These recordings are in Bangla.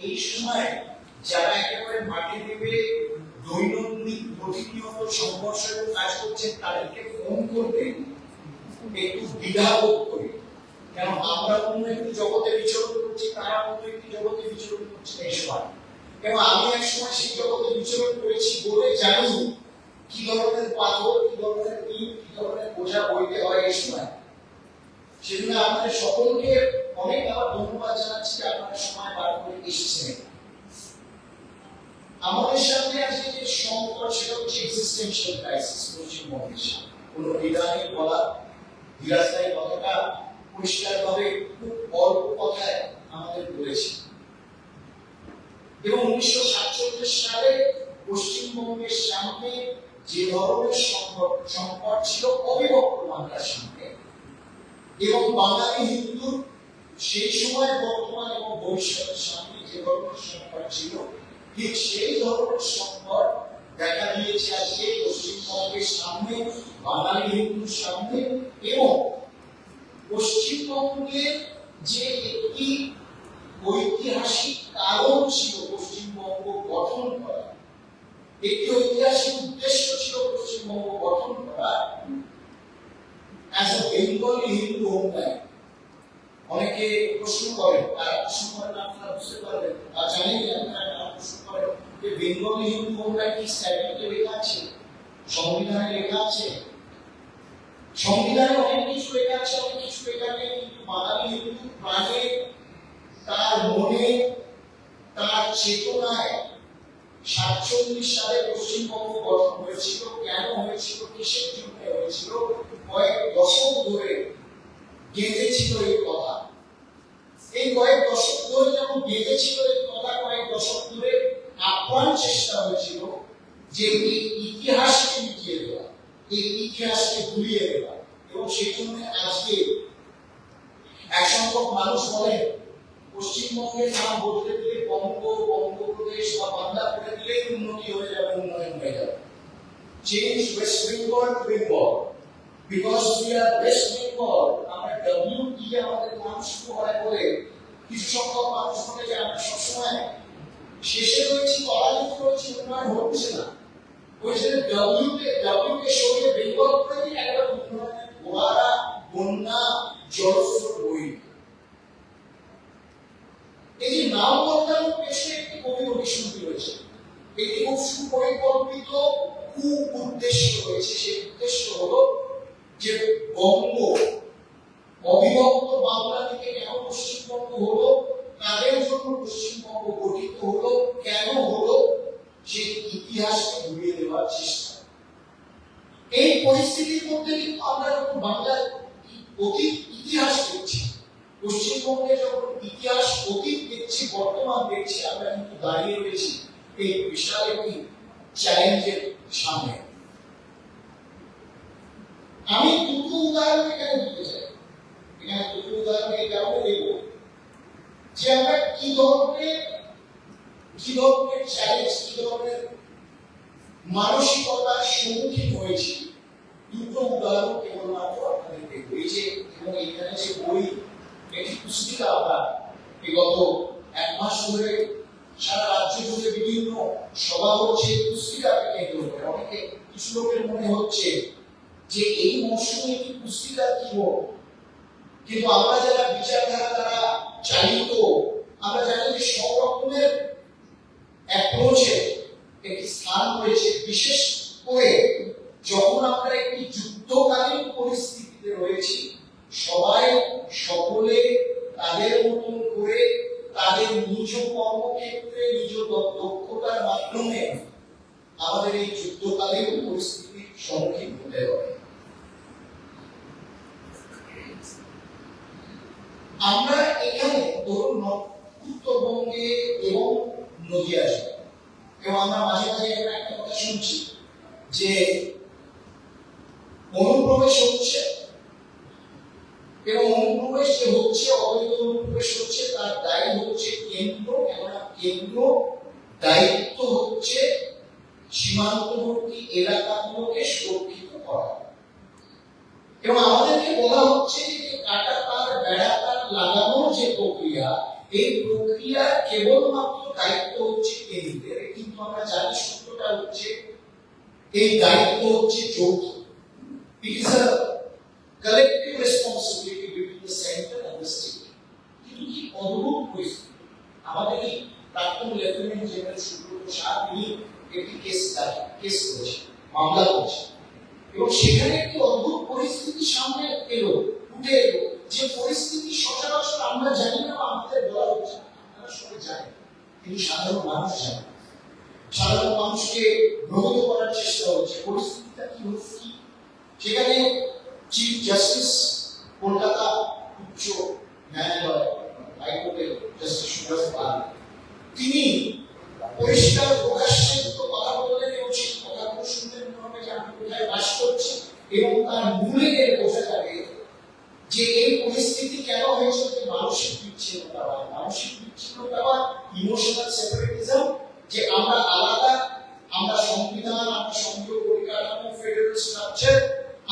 এই সময় যারা একেবারে মাঠে নেমে দৈনন্দিন প্রতিনিয়ত সংঘর্ষের কাজ করছেন তাদেরকে ফোন করতে একটু দ্বিধাবোধ করি, কেন আমরা অন্য একটি জগতে বিচরণ করছি, তারা অন্য একটি জগতে বিচরণ করছে এই সময়। এবং আমি এক সময় সেই জগতে বিচরণ করেছি বলে জানি কি ধরনের পাথর, কি ধরনের ইট, কি ধরনের বোঝা বইতে হয় এই সময়। সেজন্য আপনাদের সকলকে অনেক আবার ধন্যবাদ জানাচ্ছি যে আপনারা সময় বার করে এসেছেন। আমাদের সামনে আজকে যে সংকট সেটা হচ্ছে এক্সিস্টেনশিয়াল ক্রাইসিস পশ্চিমবঙ্গের সামনে। কোনো বিধানে বলা ধীরাজদায়ী কথাটা পরিষ্কারভাবে খুব অল্প কথায় আমাদের বলেছি। এবং 1947 সালে পশ্চিমবঙ্গের সামনে যে ধরনের সংকট ছিল অবিভক্ত বাংলার সামনে, এবং বাঙালি হিন্দুর সেই সময় বর্তমান এবং ভবিষ্যতের সামনে যে ধরনের সংকট ছিল, ঠিক সেই ধরনের সংকট দেখা দিয়েছে আজকে পশ্চিমবঙ্গের সামনে, বাঙালি হিন্দুর সামনে। এবং পশ্চিমবঙ্গের যে একটি ঐতিহাসিক কারণ ছিল পশ্চিমবঙ্গ গঠন করা, একটি ঐতিহাসিক উদ্দেশ্য ছিল পশ্চিমবঙ্গ গঠন করা, as a Bengali Hindu homeland। অনেকে প্রশ্ন করেন, তারা প্রশ্ন করেন, আপনারা বুঝতে পারবেন বা জানেন যে আপনারা প্রশ্ন করেন যে বেঙ্গলি হিন্দু হোমল্যান্ড কি স্ট্যাটিউটে লেখা আছে, সংবিধানে লেখা আছে? সংবিধানে অনেক কিছু লেখা আছে, অনেক কিছু লেখা নেই, কিন্তু বাঙালি হিন্দু প্রাণে, তার মনে, তার চেতনায় 47 সালে পশ্চিমবঙ্গ গঠন হয়েছিল। কেন হয়েছিল, কিসের জন্য হয়েছিল, কয়েক দশক ধরে গেঁথেছিল এই কথা। এই কয়েক দশক ধরে যখন গেঁথেছিল এই কথা, কয়েক দশক ধরে আপ্রাণ চেষ্টা হয়েছিল যে এই ইতিহাসকে মিটিয়ে দেওয়া, এই ইতিহাসকে ভুলিয়ে দেওয়া। এবং সেই জন্য আজকে এক সংখ্যক মানুষ বলেন পশ্চিমবঙ্গের নাম বলতে দিলে বঙ্গ, বঙ্গপ্রদেশ বা বাংলা করে দিলে উন্নতি হয়ে যাবে, উন্নয়ন হয়ে যাবে। Change West Bengal to Bengal, because we are West Bengal. আমরা WE আমাদের নাম শুরু হয় বলে কিছু সংখ্যক মানুষ বলে যে আমরা সবসময় শেষে রয়েছি, তলানিতে রয়েছি, উন্নয়ন হচ্ছে না। ওই যে W কে সরিয়ে বেঙ্গল করে দিই, একটা উন্নয়নের গোড়া, বন্যা, জলস্রোত বই। এই যে নাম বদলানোর পেছনে একটি গভীর অভিসন্ধি রয়েছে, একটি খুব সুপরিকল্পিত উদ্দেশ্য রয়েছে। সেই উদ্দেশ্য হলো যে বঙ্গ, অবিভক্ত বাংলা থেকে কেন পশ্চিমবঙ্গ হলো, কাদের জন্য পশ্চিমবঙ্গ গঠিত হলো, কেন হলো, সেই ইতিহাসকে ভুলিয়ে দেওয়ার চেষ্টা। এই পরিস্থিতির মধ্যে কিন্তু আমরা যখন বাংলার অতীত ইতিহাস দেখছি, পশ্চিমবঙ্গে যখন ইতিহাস অতীত দেখছি, বর্তমান দেখছি, আমরা কিন্তু দাঁড়িয়ে রয়েছি এই বিশাল একটি চ্যালেঞ্জের সামনে। আমি দুটো উদাহরণ এখানে দিতে চাই। এখানে দুটো উদাহরণ এই কারণে দেব যে আমরা কি ধরনের চ্যালেঞ্জ, কি ধরনের মানসিকতার সম্মুখীন হয়েছি। দুটো উদাহরণ কেবলমাত্র আপনাদের দেখব। এই যে এবং এখানে যে বই, একটি পুস্তিকা আমরা বিগত এক মাস ধরে সারা রাজ্য জুড়ে বিভিন্ন সভা হচ্ছে, পুস্তিকাকে কেন্দ্র করে। অনেকে কিছু লোকের মনে হচ্ছে যে এই মৌসুমে একটি পুস্তিকা কি হোক, কিন্তু আমরা যারা বিচারধারা দ্বারা চালিত, আমরা জানি যে সব রকমের অ্যাপ্রোচে একটি স্থান রয়েছে। বিশেষ করে যখন আমরা একটি যুদ্ধকালীন পরিস্থিতিতে রয়েছি, সবাই সকলে তাদের মতন করে তাদের নিজ কর্মক্ষেত্রে নিজ দক্ষতার মাধ্যমে আমাদের এই যুদ্ধকালীন পরিস্থিতির সম্মুখীন হতে হবে। আমরা এখানে ধরুন উত্তরবঙ্গে এবং নদিয়া জেলা, এবং আমরা মাঝে মাঝে একটা কথা শুনছি যে অনুপ্রবেশ হচ্ছে, এবং অনুপ্রবেশ যে হচ্ছে, অবৈধ অনুপ্রবেশ হচ্ছে, তার দায়ী হচ্ছে কেন্দ্র। কেননা কেন্দ্র দায়িত্ব হচ্ছে সীমান্তবর্তী এলাকাগুলোকে সুরক্ষিত করা। এবং আমাদেরকে বলা হচ্ছে যে কাঁটা তার, বেড়া তার লাগানোর যে প্রক্রিয়া, এই প্রক্রিয়া কেবলমাত্র দায়িত্ব হচ্ছে কেন্দ্রের, কিন্তু আমরা জানি সত্যটা হচ্ছে এই দায়িত্ব হচ্ছে যৌথ। It is a collective responsibility between the center and the state. কিন্তু কি অদ্ভুত পরিস্থিতি, আমাদের এই প্রাক্তন লেফটেন্যান্ট জেনারেল সুব্রত শাহ তিনি একটি কেস করেছেন, মামলা করেছেন, এবং সেখানে একটি অদ্ভুত পরিস্থিতি সামনে উঠে এলো, যে পরিস্থিতি সচরাচর আমরা জানি না, আমাদের বলা হচ্ছে না, আপনারা সবাই জানেন, কিন্তু সাধারণ মানুষ জানে। সাধারণ মানুষকে ভ্রমিত করার চেষ্টা হচ্ছে। পরিস্থিতিটা কি হচ্ছে, সেখানে চিফ জাস্টিস কলকাতা উচ্চ ন্যায়ালয় হাইকোর্টের জাস্টিস সুভাষ পাল তিনি পরিষ্কার প্রকাশ্যে দুটো কথা বললেন, এবং সেই কথাগুলো শুনলেন মনে যে আমি কোথায় বাস করছি, এবং তার মূলে গেলে বোঝা যাবে যে এই পরিস্থিতি কেন হয়েছে, যে মানসিক বিচ্ছিন্নতা বা ইমোশনাল সেপারেটিজম, যে আমরা আলাদা, আমরা সংবিধান, আমরা সংঘীয় পরিকাঠামো, ফেডারেল স্ট্রাকচার,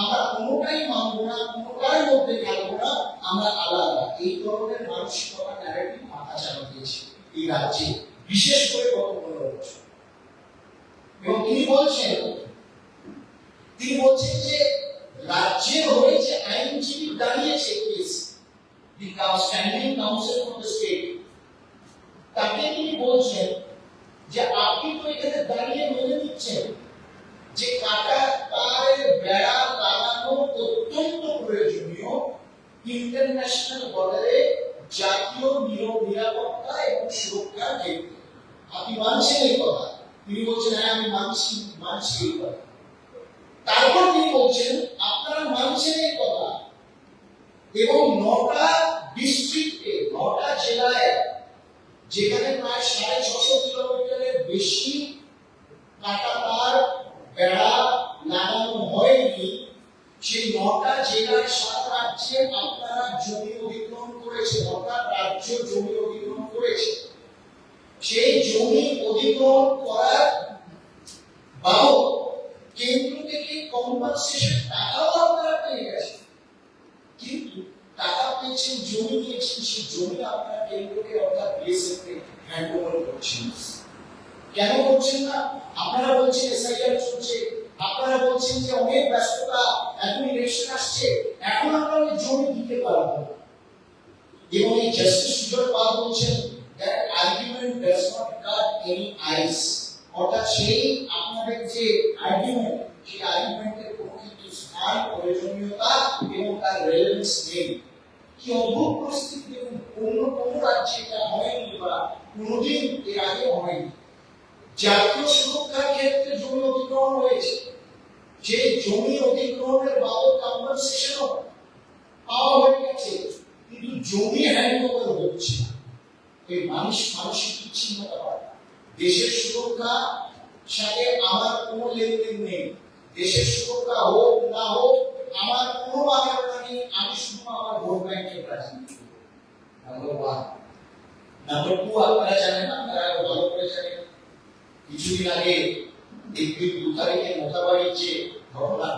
আমরা কোনোটাই মানব না, কোনোটার মধ্যে থাকবো না, আমরা আলাদা। এই ধরনের মানসিকতা ন্যারেটিভ মাথা চালা দিয়েছে এই রাজ্যে, বিশেষ করে গত 15 বছর। এবং তিনি বলছেন যে রাজ্যের হয়ে যে আইনজীবী দাঁড়িয়েছে case, the standing council for the state, তাকে তিনি বলছেন যে আপনি তো এখানে দাঁড়িয়ে মেনে নিচ্ছেন যে কাটা তারের বেড়া লাগানো অত্যন্ত প্রয়োজনীয় ইন্টারন্যাশনাল বর্ডারে জাতীয় নিরাপত্তা এবং সুরক্ষার ক্ষেত্রে। আপনি মানছেন এই কথা? তিনি বলছেন হ্যাঁ আমি মানছি এই কথা। তারপর তিনি বলছেন আপনারা মানছেন এই কথা, এবং 9টা ডিস্ট্রিক্টে, 9টা জেলায়, যেখানে প্রায় 650 কিলোমিটারের বেশি কাটা তার বেড়া লাগানো হয়নি, সেই 9টা জেলার 7 রাজ্যে আপনারা জমি অধিগ্রহণ করেছে, 9টা রাজ্য জমি অধিগ্রহণ করেছে। সেই জমি অধিগ্রহণ করার বাবদ কেন্দ্র থেকে কম্পেনসেশন টাকাও আপনারা পেয়ে গেছেন, কিন্তু টাকা পেয়েছেন, জমি নিয়েছেন, সেই জমি আপনারা কেন্দ্রকে অর্থাৎ বিএসএফ কে হ্যান্ড ওভার করছেন। কেন করছেন না? আপনারা বলছেন এসআইআর চলছে, আপনারা বলছেন যে অনেক ব্যস্ততা, এখন ইলেকশন আসছে, এখন আমরা ওই জমি দিতে পারবো না। এবং এই জাস্টিস সুজয় পাল বলছেন that argument does not cut any ice, অর্থাৎ সেই আপনাদের যে আর্গুমেন্ট, সেই আর্গুমেন্টের কোনো কিন্তু স্থান, প্রয়োজনীয়তা এবং তার রেলেভেন্স নেই। কি অদ্ভুত পরিস্থিতি, দেখুন, কোন রাজ্যে এটা হয়নি বা কোনোদিন এর আগে হয়নি। জাতীয় সুরক্ষার ক্ষেত্রে জমি অধিগ্রহণ হয়েছে, যে জমি অধিগ্রহণের বাবদ কম্পেনসেশনও পাওয়া হয়ে গেছে, কিন্তু জমি হ্যান্ড ওভার হচ্ছে না। এই মানসিক বিচ্ছিন্নতা হয়। দেশের সুরক্ষা সাথে আমার কোনো লেনদেন নেই, দেশের সুরক্ষা হোক না হোক আমার কোনো বাধা নেই, আমি শুধু আমার ভোট ব্যাংকের রাজনীতি করব। নাম্বার 1। নাম্বার 2, আপনারা জানেন, আপনারা ভালো করে জানেন, কিছুদিন আগে এপ্রিল 2 তারিখে মোথাবাড়ির যে ঘটনা,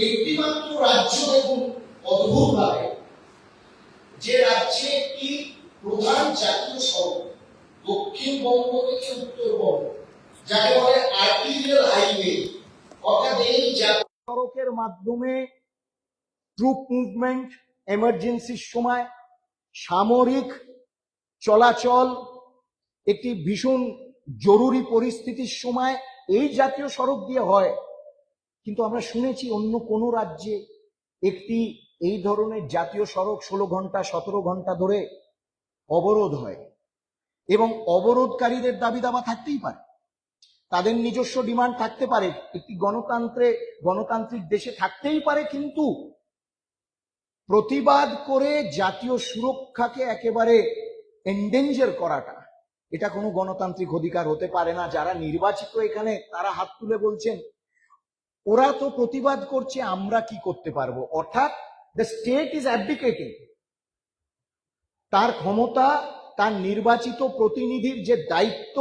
একটি মাত্র রাজ্য, দেখুন অদ্ভুত ভাবে, যে রাজ্যে একটি প্রধান জাতীয় সড়ক দক্ষিণবঙ্গ থেকে উত্তরবঙ্গ, যাকে বলে আর্টিরিয়াল হাইওয়ে, অর্থাৎ এই সড়কের মাধ্যমে ট্রুপ মুভমেন্ট, এমার্জেন্সির সময় সামরিক চলাচল, একটি ভীষণ জরুরি পরিস্থিতির সময় এই জাতীয় সড়ক দিয়ে হয়। কিন্তু আমরা শুনেছি অন্য কোন রাজ্যে একটি এই ধরনের জাতীয় সড়ক 16 ঘন্টা 17 ঘন্টা ধরে অবরোধ হয়, এবং অবরোধকারীদের দাবি দাবা থাকতেই পারে, তাদের নিজস্ব ডিমান্ড থাকতে পারে, একটি গণতান্ত্রিক দেশে থাকতেই পারে, কিন্তু প্রতিবাদ করে জাতীয় সুরক্ষাকে একেবারে এন্ডেঞ্জার করাটা, এটা কোনো গণতান্ত্রিক অধিকার হতে পারে না। যারা নির্বাচিত এখানে, তারা হাত তুলে বলছেন ওরা তো প্রতিবাদ করছে, আমরা কি করতে পারবো? অর্থাৎ দ্য স্টেট ইজ অ্যাবডিকেটিং তার ক্ষমতা, তার নির্বাচিত প্রতিনিধির যে দায়িত্ব,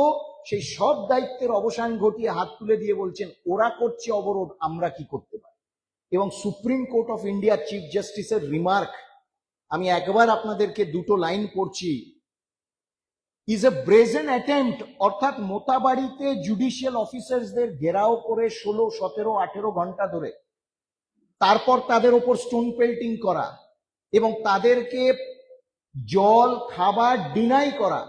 সেই সব দায়িত্বের অবসান ঘটিয়ে হাত তুলে দিয়ে বলছেন ওরা করছে অবরোধ, আমরা কি করতে পারি? এবং supreme court of India chief জাস্টিসের রিমার্ক আমি একবার আপনাদেরকে দুটো লাইন পড়ছি। ইজ এ ব্রেজেন অ্যাটেম্প্ট, অর্থাৎ মোতাবাড়িতে জুডিশিয়াল অফিসারদের ঘেরাও করে 16, 17, 18 ঘন্টা ধরে, তারপর তাদের ওপর স্টোন পেল্টিং করা এবং তাদেরকে জল খাবার ডিনাই করা।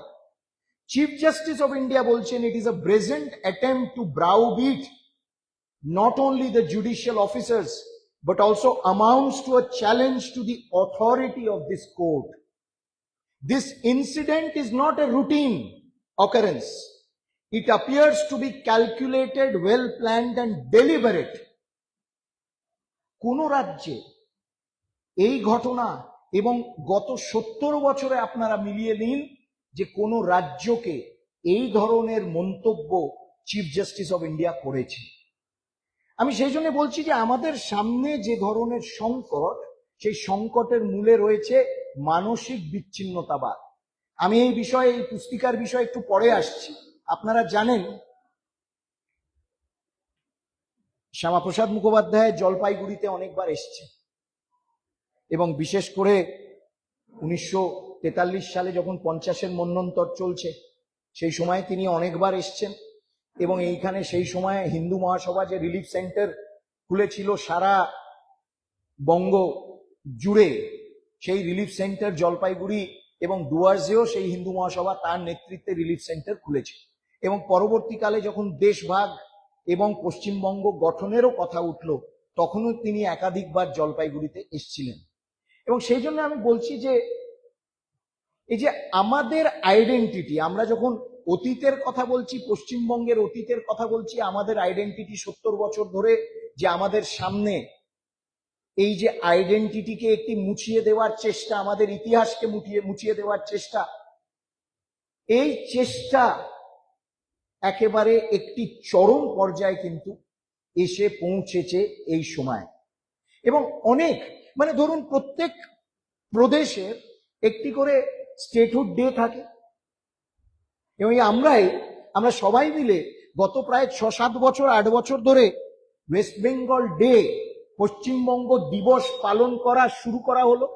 চিফ জাস্টিস অফ ইন্ডিয়া বলছেন it is a brazen attempt to browbeat not only the judicial officers but also amounts to a challenge to the authority of this court. This incident is not a routine occurrence. It appears to be calculated, well planned and deliberate. কোন রাজ্যে এই ঘটনা এবং গত 70 বছরে আপনারা মিলিয়ে নিন যে কোন রাজ্যকে এই ধরনের মন্তব্য চিফ জাস্টিস অফ ইন্ডিয়া করেছে। আমি সেই জন্য বলছি যে আমাদের সামনে যে ধরনের সংকট, সেই সংকটের মূলে রয়েছে মানসিক বিচ্ছিন্নতাবাদ। আমি এই বিষয়ে, এই পুস্তিকার বিষয়ে একটু পরে আসছি। আপনারা জানেন শ্যামাপ্রসাদ মুখোপাধ্যায় জলপাইগুড়িতে অনেকবার এসছে এবং বিশেষ করে 1943 সালে যখন 50-এর মন্বন্তর চলছে সেই সময় তিনি অনেকবার এসছেন এবং এইখানে সেই সময় হিন্দু মহাসভা যে রিলিফ সেন্টার খুলেছিল সারা বঙ্গ জুড়ে, সেই রিলিফ সেন্টার জলপাইগুড়ি এবং ডুয়ার্সেও সেই হিন্দু মহাসভা তার নেতৃত্বে রিলিফ সেন্টার খুলেছে এবং পরবর্তীকালে যখন দেশভাগ এবং পশ্চিমবঙ্গ গঠনেরও কথা উঠল তখনও তিনি একাধিকবার জলপাইগুড়িতে এসেছিলেন। এবং সেই জন্য আমি বলছি যে এই যে আমাদের আইডেন্টিটি, আমরা যখন অতীতের কথা বলছি, পশ্চিমবঙ্গের অতীতের কথা বলছি, আমাদের আইডেন্টিটি 70 বছর ধরে যে আমাদের সামনে এই যে আইডেন্টিটিকে একটি মুছিয়ে দেওয়ার চেষ্টা, আমাদের ইতিহাসকে মুছিয়ে দেওয়ার চেষ্টা, এই চেষ্টা একেবারে একটি চরম পর্যায়ে কিন্তু এসে পৌঁছেছে এই সময়। এবং অনেক, মানে ধরুন প্রত্যেক প্রদেশের একটি করে স্টেটহুড ডে থাকে এবং আমরা সবাই মিলে গত প্রায় 6-7 বছর 8 বছর ধরে ওয়েস্ট বেঙ্গল ডে, পশ্চিমবঙ্গ দিবস পালন করা শুরু করা হলো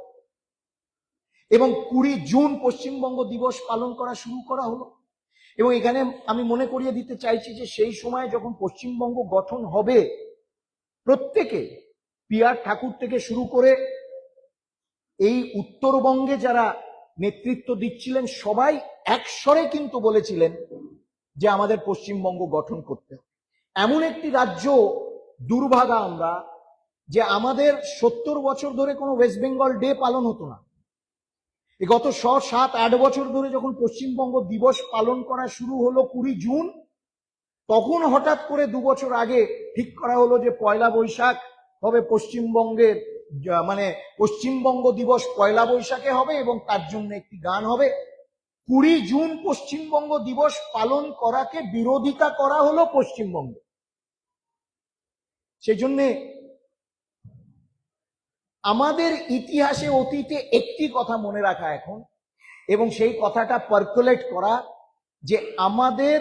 এবং 20 জুন পশ্চিমবঙ্গ দিবস পালন করা শুরু করা হলো। এবং এখানে আমি মনে করিয়ে দিতে চাইছি যে সেই সময় যখন পশ্চিমবঙ্গ গঠন হবে, প্রত্যেকে পিআর ঠাকুর থেকে শুরু করে এই উত্তরবঙ্গে যারা নেতৃত্ব দিচ্ছিলেন সবাই একস্বরে কিন্তু বলেছিলেন যে আমাদের পশ্চিমবঙ্গ গঠন করতে হবে। এমন একটি রাজ্য দুর্ভাগা আমরা যে আমাদের 70 বছর ধরে কোনো ওয়েস্ট বেঙ্গল ডে পালন হতো না। গত 7-8 বছর ধরে যখন পশ্চিমবঙ্গ দিবস পালন করা শুরু হলো 20 জুন, তখন হঠাৎ করে 2 বছর আগে ঠিক করা হলো যে 1 বৈশাখ হবে পশ্চিমবঙ্গের, মানে পশ্চিমবঙ্গ দিবস 1 বৈশাখে হবে এবং তার জন্য একটি গান হবে। 20 জুন পশ্চিমবঙ্গ দিবস পালন করাকে বিরোধিতা করা হলো পশ্চিমবঙ্গে। সেজন্য আমাদের ইতিহাসে অতীতে একটি কথা মনে রাখা এখন, এবং সেই কথাটা পার্কুলেট করা যে আমাদের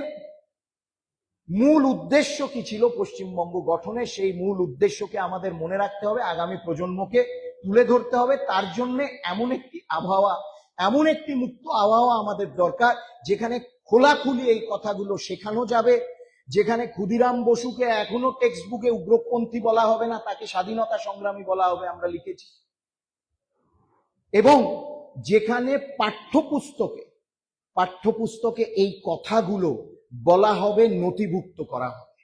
মূল উদ্দেশ্য কি ছিল পশ্চিমবঙ্গ গঠনে, সেই মূল উদ্দেশ্যকে আমাদের মনে রাখতে হবে, আগামী প্রজন্মকে তুলে ধরতে হবে। তার জন্য এমন একটি আবহাওয়া, এমন একটি মুক্ত আবহাওয়া আমাদের দরকার যেখানে খোলাখুলি এই কথাগুলো শেখানো যাবে, যেখানে ক্ষুদিরাম বসুকে এখনো টেক্সট বুকে উগ্রপন্থী বলা হবে না, তাকে স্বাধীনতা সংগ্রামী বলা হবে, আমরা লিখেছি। এবং যেখানে পাঠ্যপুস্তকে এই কথাগুলো বলা হবে, নথিভুক্ত করা হবে।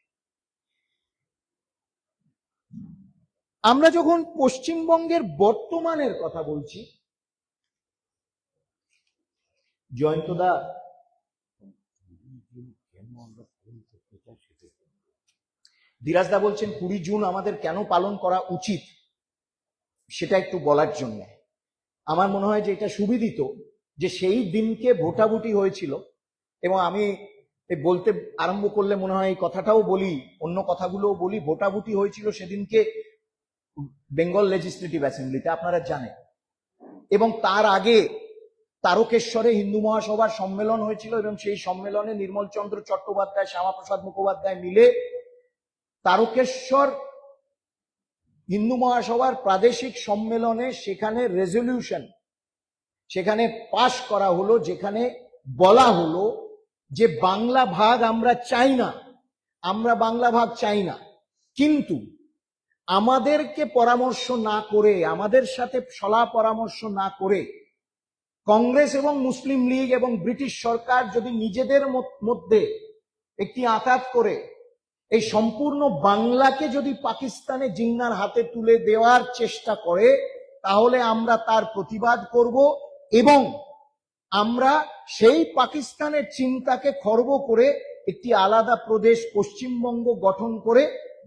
আমরা যখন পশ্চিমবঙ্গের বর্তমানের কথা বলছি, জয়ন্তদা ধীরাজদা বলছেন 20 জুন আমাদের কেন পালন করা উচিত সেটা একটু বলার জন্য। আমার মনে হয় যে এটা সুবিদিত যে সেই দিনকে ভোটাভুটি হয়েছিল, এবং আমি বলতে আরম্ভ করলে মনে হয় এই কথাটাও বলি, অন্য কথাগুলোও বলি। ভোটাভুটি হয়েছিল সেদিনকে বেঙ্গল লেজিসলেটিভ অ্যাসেম্বলিতে, আপনারা জানেন। এবং তার আগে তারকেশ্বরে হিন্দু মহাসভার সম্মেলন হয়েছিল এবং সেই সম্মেলনে নির্মল চন্দ্র চট্টোপাধ্যায়, শ্যামাপ্রসাদ মুখোপাধ্যায় মিলে তারকেশ্বর হিন্দু মহাসভার প্রাদেশিক সম্মেলনে সেখানে রেজলিউশন সেখানে পাশ করা হলো, যেখানে বলা হলো যে বাংলা ভাগ আমরা চাই না, আমরা বাংলা ভাগ চাই না, কিন্তু আমাদেরকে পরামর্শ না করে, আমাদের সাথে সলা পরামর্শ না করে কংগ্রেস এবং মুসলিম লীগ এবং ব্রিটিশ সরকার যদি নিজেদের মধ্যে একটি আঁতাত করে এই সম্পূর্ণ বাংলাকে যদি পাকিস্তানে জিন্নার হাতে তুলে দেওয়ার চেষ্টা করে, তাহলে আমরা তার প্রতিবাদ করব এবং আমরা সেই পাকিস্তানের চিন্তাকে খর্ব করে একটি আলাদা প্রদেশ পশ্চিমবঙ্গ গঠন করে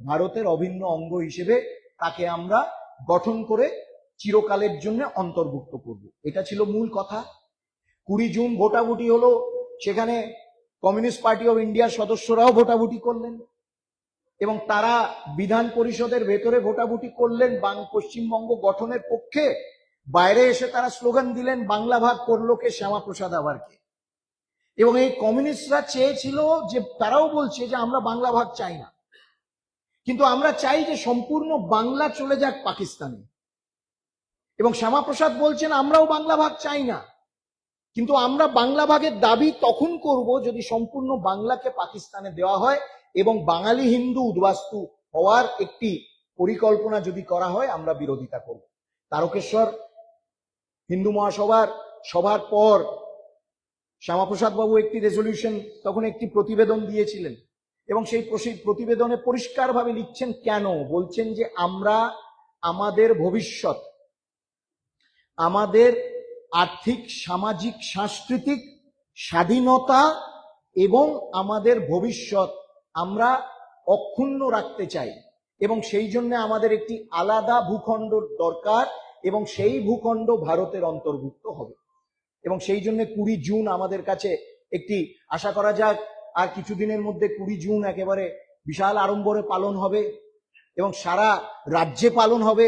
ভারতের অভিন্ন অঙ্গ হিসেবে তাকে আমরা গঠন করে চিরকালের জন্য অন্তর্ভুক্ত করব। এটা ছিল মূল কথা। 20 জুন ভোটাভুটি হলো, সেখানে কমিউনিস্ট পার্টি অফ ইন্ডিয়ার সদস্যরাও ভোটাভুটি করলেন এবং তারা বিধান পরিষদের ভেতরে ভোটাভুটি করলেন পশ্চিমবঙ্গ গঠনের পক্ষে। বাইরে এসে তারা স্লোগান দিলেন বাংলা ভাগ করলো কে, শ্যামাপ্রসাদ আভারকে। এবং এই কমিউনিস্টরা চেয়েছিল যে, তারাও বলছে যে আমরা বাংলা ভাগ চাই না, কিন্তু আমরা চাই যে সম্পূর্ণ বাংলা চলে যাক পাকিস্তানে। এবং শ্যামাপ্রসাদ বলছেন আমরাও বাংলা ভাগ চাই না, কিন্তু আমরা বাংলা ভাগের দাবি তখন করব যদি সম্পূর্ণ বাংলাকে পাকিস্তানে দেওয়া হয় এবং বাঙালি হিন্দু উদ্বাস্তু হওয়ার একটি পরিকল্পনা যদি করা হয়, আমরা বিরোধিতা করব। তারকেশ্বর হিন্দু মহাসভার সভার পর শ্যামাপ্রসাদ বাবু একটি রেজলিউশন, তখন একটি প্রতিবেদন দিয়েছিলেন এবং সেই প্রতিবেদনে পরিষ্কারভাবে লিখছেন কেন, বলছেন যে আমরা আমাদের ভবিষ্যৎ, আমাদের আর্থিক, সামাজিক, সাংস্কৃতিক স্বাধীনতা এবং আমাদের ভবিষ্যৎ আমরা অক্ষুণ্ণ রাখতে চাই এবং সেই জন্য আমাদের একটি আলাদা ভূখণ্ড দরকার এবং সেই ভূখণ্ড ভারতের অন্তর্ভুক্ত হবে। এবং সেই জন্য 20 জুন আমাদের কাছে একটি, আশা করা যাক আর কিছুদিনের মধ্যে 20 জুন একেবারে বিশাল আড়ম্বরে পালন হবে এবং সারা রাজ্যে পালন হবে,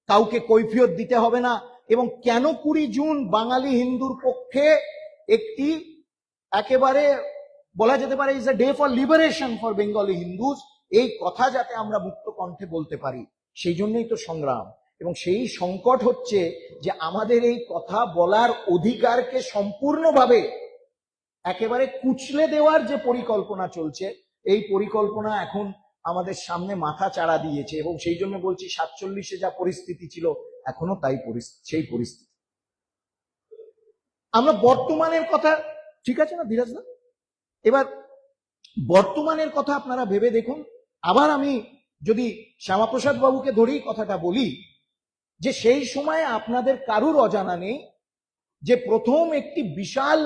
কাউকে কৈফিয়ত দিতে হবে না। এবং কেন 20 জুন বাঙালি হিন্দুর পক্ষে একটি একেবারে বলা যেতে পারে is a day for liberation for Bengali Hindus, এই কথা যাতে আমরা মুক্ত কণ্ঠে বলতে পারি, সেই জন্যই তো সংগ্রাম। এবং সেই সংকট হচ্ছে যে আমাদের এই কথা বলার অধিকারকে সম্পূর্ণভাবে একেবারে কুচলে দেওয়ার যে পরিকল্পনা চলছে, এই পরিকল্পনা এখন আমাদের সামনে মাথা চাড়া দিয়েছে। এবং সেই জন্য বলছি 47-এ যা পরিস্থিতি ছিল এখনো তাই সেই পরিস্থিতি। আমরা বর্তমানের কথা, ঠিক আছে না ধীরাজ দা, এবার বর্তমানের কথা আপনারা ভেবে দেখুন। আবার আমি যদি শ্যামাপ্রসাদ বাবুকে ধরেই কথাটা বলি, যে সেই সময় আপনাদের কারুর অজানা নেই যে প্রথম একটি বিশাল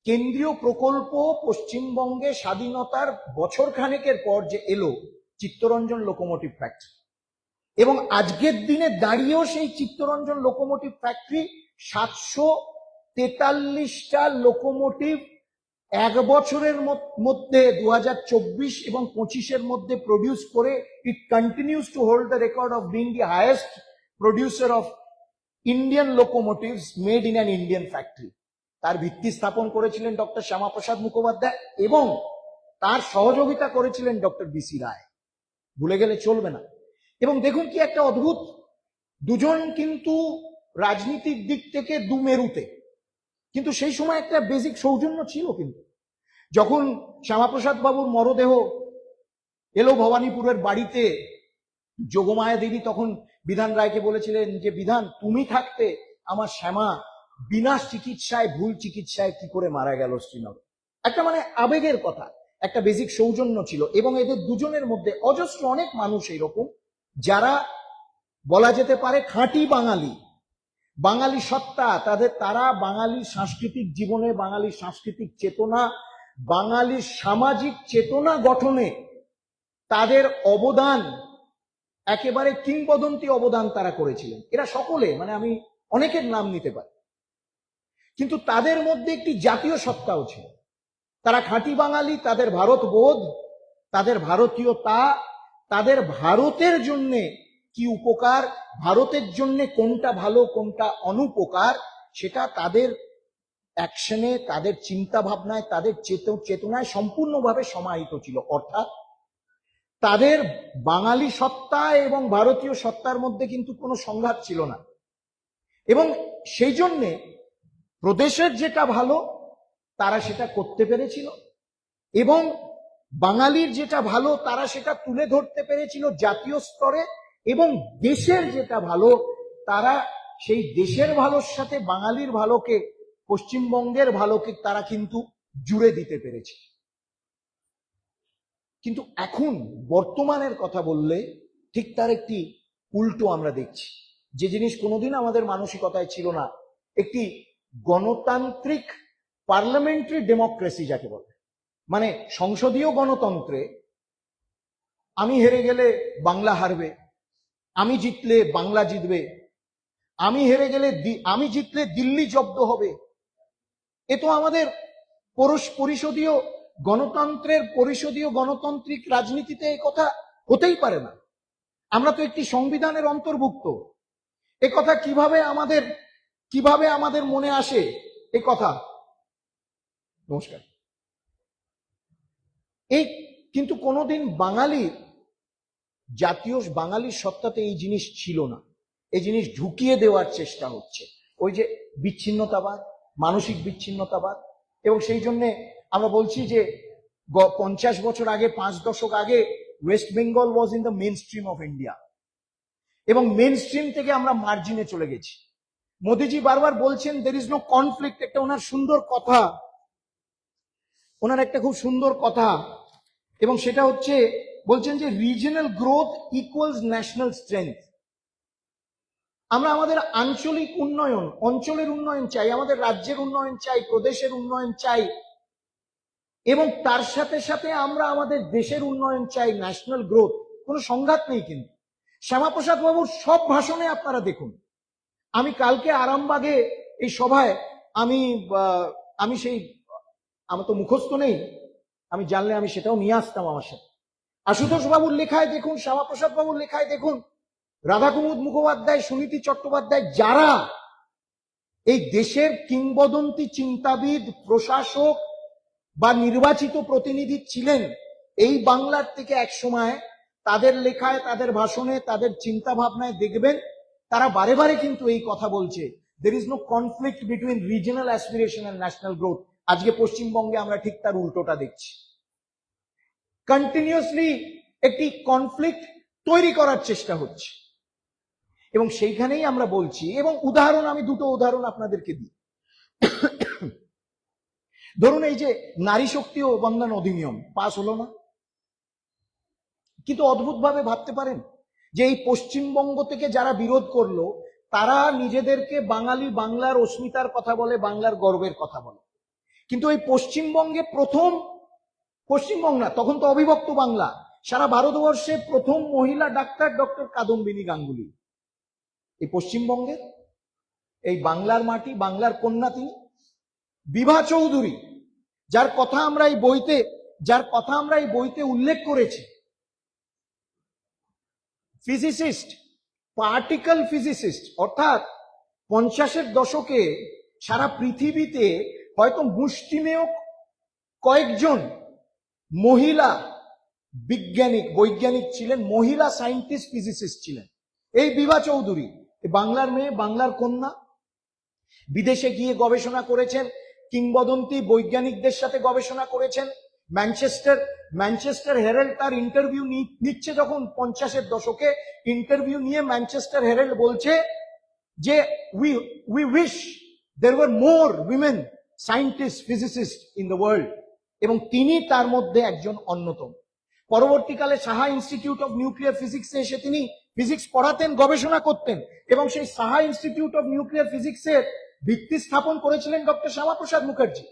কেন্দ্রীয় প্রকল্প পশ্চিমবঙ্গে স্বাধীনতার বছর খানেকের পর যে এলো, চিত্তরঞ্জন লোকোমোটিভ ফ্যাক্টরি। এবং আজকের দিনে দাঁড়িয়েও সেই চিত্তরঞ্জন লোকোমোটিভ ফ্যাক্টরি 743টা লোকোমোটিভ এক বছরের মধ্যে 2024 এবং 25-এর মধ্যে প্রডিউস করে it continues to hold the record of being the highest producer of Indian locomotives made in an Indian factory. তার ভিত্তি স্থাপন করেছিলেন ডক্টর শ্যামাপ্রসাদ মুখোপাধ্যায় এবং তার সহযোগিতা করেছিলেন ডক্টর BC রায়, ভুলে গেলে চলবে না। এবং দেখুন কি একটা অদ্ভুত, দুজন কিন্তু রাজনীতিক দিক থেকে দু মেরুতে, কিন্তু সেই সময় একটা বেসিক সৌজন্য ছিল। কিন্তু যখন শ্যামাপ্রসাদ বাবুর মরদেহ এলো ভবানীপুরের বাড়িতে, যোগমায়া দেবী তখন বিধান রায়কে বলেছিলেন যে বিধান, তুমি থাকতে আমার শ্যামা বিনা চিকিৎসায়, ভুল চিকিৎসায় কি করে মারা গেল শ্রীনগর। একটা মানে আবেগের কথা, একটা বেসিক সৌজন্য ছিল। এবং এদের দুজনের মধ্যে অজস্র অনেক মানুষ এইরকম যারা বলা যেতে পারে খাঁটি বাঙালি, বাঙালি সত্তা, তারা বাঙালি সাংস্কৃতিক জীবনে, বাঙালি সাংস্কৃতিক চেতনা, বাঙালি সামাজিক চেতনা গঠনে তাদের অবদান একেবারে কিংবদন্তি অবদান তারা করেছিলেন। এরা সকলে, মানে আমি অনেকের নাম নিতে পারি, কিন্তু তাদের মধ্যে একটি জাতীয় সত্তাও ছিল। তারা খাঁটি বাঙালি, তাদের ভারত বোধ, তাদের ভারতীয়তা, তাদের ভারতের জন্য কি উপকার, ভারতের জন্য কোনটা ভালো কোনটা অনুপকার, সেটা তাদের অ্যাকশনে, তাদের চিন্তা ভাবনায়, তাদের চেতনায় সম্পূর্ণভাবে সমাহিত ছিল। অর্থাৎ তাদের বাঙালি সত্তা এবং ভারতীয় সত্তার মধ্যে কিন্তু কোনো সংঘাত ছিল না। এবং সেই জন্যে প্রদেশের যেটা ভালো তারা সেটা করতে পেরেছিল, এবং বাঙালির যেটা ভালো তারা সেটা তুলে ধরতে পেরেছিল জাতীয় স্তরে, এবং দেশের যেটা ভালো তারা সেই দেশের ভালোর সাথে বাঙালির ভালোকে, পশ্চিমবঙ্গের ভালোকে তারা কিন্তু জুড়ে দিতে পেরেছে। কিন্তু এখন বর্তমানের কথা বললে ঠিক তার একটি উল্টো আমরা দেখছি, যে জিনিস কোনোদিন আমাদের মানসিকতায় ছিল না, একটি গণতান্ত্রিক পার্লামেন্টারি ডেমোক্রেসি যাকে বলে, মানে সংসদীয় গণতন্ত্রে আমি হেরে গেলে বাংলা হারবে, আমি জিতলে বাংলা জিতবে, আমি হেরে গেলে আমি জিতলে দিল্লি জব্দ হবে। এ তো আমাদের পরিষদীয় গণতন্ত্রের, পরিষদীয় গণতান্ত্রিক রাজনীতিতে এই কথা হতেই পারে না। আমরা তো একটি সংবিধানের অন্তর্ভুক্ত। এ কথা কিভাবে আমাদের মনে আসে এ কথা? নমস্কার। এই কিন্তু কোনোদিন বাঙালির সত্তাতে এই জিনিস ছিল না। এই জিনিস ঢুকিয়ে দেওয়ার চেষ্টা হচ্ছে, ওই যে বিচ্ছিন্নতাবাদ, মানসিক বিচ্ছিন্নতাবাদ। এবং সেই জন্য আমরা বলছি যে 50 বছর আগে, 5 দশক আগে West Bengal was in the main stream of India, এবং মেন স্ট্রিম থেকে আমরা মার্জিনে চলে গেছি। মোদিজি বারবার বলছেন দের ইজ নো কনফ্লিক্ট। একটা ওনার সুন্দর কথা, ওনার একটা খুব সুন্দর কথা, এবং সেটা হচ্ছে বলছেন যে regional growth equals national strength. আমরা আমাদের আঞ্চলিক উন্নয়ন, অঞ্চলের উন্নয়ন চাই, আমাদের রাজ্যের উন্নয়ন চাই, প্রদেশের উন্নয়ন চাই, এবং তার সাথে সাথে আমরা আমাদের দেশের উন্নয়ন চাই, ন্যাশনাল গ্রোথ। কোনো সংঘাত নেই। কিন্তু শ্যামাপ্রসাদ বাবুর সব ভাষণে আপনারা দেখুন, আমি কালকে আরামবাগে এই সভায় আমি সেই, আমার তো মুখস্থ নেই, আমি জানলে আমি সেটাও নিয়ে আসতাম আমার সাথে। আশুতোষ বাবুর লেখায় দেখুন, শ্যামাপ্রসাদ বাবুর লেখায় দেখুন, রাধাকুমুদ মুখোপাধ্যায়, সুনীতি চট্টোপাধ্যায়, যারা এই দেশের কিংবদন্তি চিন্তাবিদ, প্রশাসক বা নির্বাচিত প্রতিনিধি ছিলেন এই বাংলার থেকে, এক সময় তাদের লেখায়, তাদের ভাষণে, তাদের চিন্তা ভাবনায় দেখবেন তারা বারে বারে কিন্তু এই কথা বলছে, there is no conflict between regional aspiration and national growth. আজকে পশ্চিমবঙ্গে আমরা ঠিক তার উল্টোটা দেখছি। কন্টিনিউয়াসলি একটি কনফ্লিক্ট তৈরি করার চেষ্টা হচ্ছে, এবং সেইখানেই আমরা বলছি। এবং উদাহরণ, আমি দুটো উদাহরণ আপনাদেরকে দিই। ধরুন এই যে নারী শক্তি ও বন্ধন অধিনিয়ম পাস হলো না, কিন্তু অদ্ভুতভাবে ভাবতে পারেন যে এই পশ্চিমবঙ্গ থেকে যারা বিরোধ করলো তারা নিজেদেরকে বাঙালি, বাংলার অস্মিতার কথা বলে, বাংলার গর্বের কথা বলে, কিন্তু এই পশ্চিমবঙ্গে প্রথম, পশ্চিমবঙ্গ না, তখন তো অবিভক্ত বাংলা, সারা ভারতবর্ষে প্রথম মহিলা ডাক্তার ডক্টর কাদম্বিনী গাঙ্গুলি। এই পশ্চিমবঙ্গের, এই বাংলার মাটি, বাংলার কন্যা তিনি। বিভা চৌধুরী, যার কথা আমরা এই বইতে উল্লেখ করেছি, ফিজিসিস্ট, পার্টিকেল ফিজিসিস্ট, অর্থাৎ 50-এর দশকে সারা পৃথিবীতে হয়তো মুষ্টিমেয় কয়েকজন মহিলা বৈজ্ঞানিক ছিলেন, মহিলা সায়েন্টিস্ট, ফিজিসিস্ট ছিলেন। এই বিভা চৌধুরী, বাংলার মেয়ে, বাংলার কন্যা, বিদেশে গিয়ে গবেষণা করেছেন, কিংবদন্তি বৈজ্ঞানিকদের সাথে গবেষণা করেছেন। ম্যানচেস্টার হেরাল্ড তার ইন্টারভিউ নিচ্ছে যখন 50-এর দশকে, ইন্টারভিউ নিয়ে ম্যানচেস্টার হেরাল্ড বলছে যে we wish there were more women scientist, physicist in the world, এবং তিনি তার মধ্যে একজন অন্যতম। পরবর্তীকালে সাহা ইনস্টিটিউট অফ নিউক্লিয়ার ফিজিক্সে এসে তিনি ফিজিক্স পড়াতেন, গবেষণা করতেন, এবং সেই সাহা ইনস্টিটিউট অফ নিউক্লিয়ার ফিজিক্সের ভিত্তি স্থাপন করেছিলেন ডক্টর শ্যামাপ্রসাদ মুখার্জি।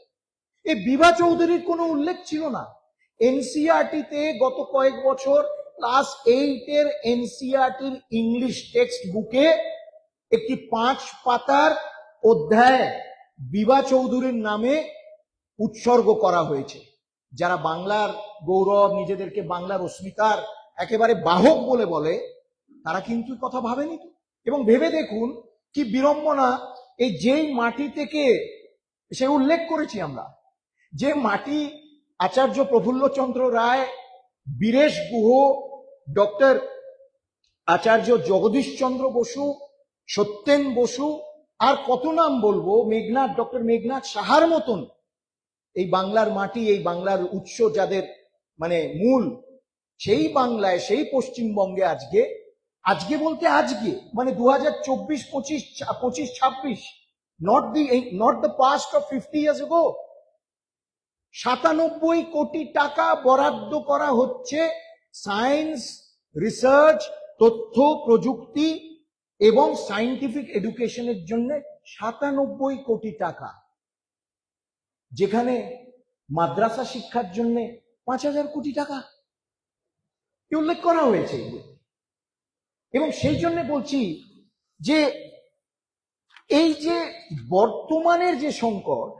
এই বিভা চৌধুরীর কোনো উল্লেখ ছিল না। এনসিইআরটি-তে গত কয়েক বছর ক্লাস 8-এর এনসিইআরটির ইংলিশ টেক্সট বুকে একটি 5 পাতার অধ্যায় বিভা চৌধুরীর নামে উৎসর্গ করা হয়েছে। যারা বাংলার গৌরব, নিজেদেরকে বাংলার অস্মিতার একেবারে বাহক বলে তারা কিন্তু কথা ভাবেনি। এবং ভেবে দেখুন কি বিড়ম্বনা, এই যেই মাটি থেকে, সে উল্লেখ করেছি আমরা, যে মাটি আচার্য প্রফুল্লচন্দ্র রায়, বীরেশ গুহ, ডক্টর আচার্য জগদীশ চন্দ্র বসু, সত্যেন বসু, আর কত নাম বলবো, মেঘনাথ, ডক্টর মেঘনাথ সাহার মতন এই বাংলার মাটি, এই বাংলার উৎস যাদের মানে মূল, সেই বাংলায়, সেই পশ্চিমবঙ্গে আজকে বলতে আজকে মানে 2024, 25, 26, not the past of 50 years ago, 97 কোটি টাকা বরাদ্দ করা হচ্ছে সায়েন্স, রিসার্চ, তথ্য প্রযুক্তি এবং সায়েন্টিফিক এডুকেশনের জন্য। 97 কোটি টাকা, যেখানে মাদ্রাসা শিক্ষার জন্য 5,000 কোটি টাকা উল্লেখ করা হয়েছে। এবং সেই জন্য বলছি যে এই যে বর্তমানের যে সংকট,